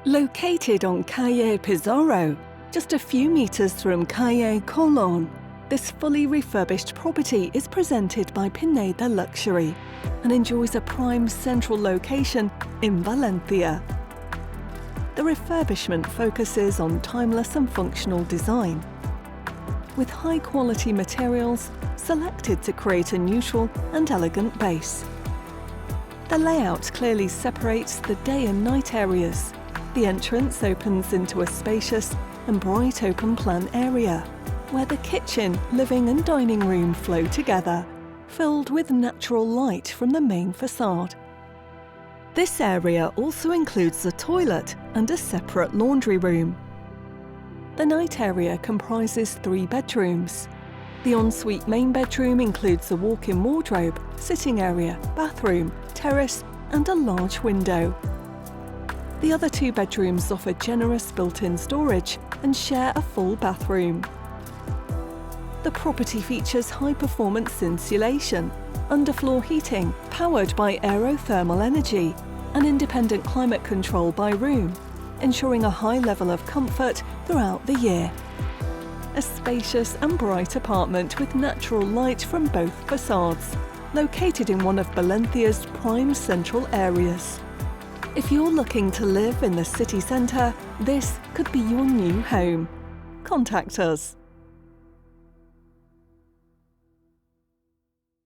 Located on Calle Pizarro, just a few meters from Calle Colón, this fully refurbished property is presented by Pineda Luxury and enjoys a prime central location in Valencia. The refurbishment focuses on timeless and functional design, with high-quality materials selected to create a neutral and elegant base. The layout clearly separates the day and night areas. The entrance opens into a spacious and bright open-plan area, where the kitchen, living and dining room flow together, filled with natural light from the main facade. This area also includes a toilet and a separate laundry room. The night area comprises 3 bedrooms. The ensuite main bedroom includes a walk-in wardrobe, sitting area, bathroom, terrace, and a large window. The other 2 bedrooms offer generous built-in storage and share a full bathroom. The property features high-performance insulation, underfloor heating powered by aerothermal energy, and independent climate control by room, ensuring a high level of comfort throughout the year. A spacious and bright apartment with natural light from both facades, located in one of Valencia's prime central areas. If you're looking to live in the city centre, this could be your new home. Contact us.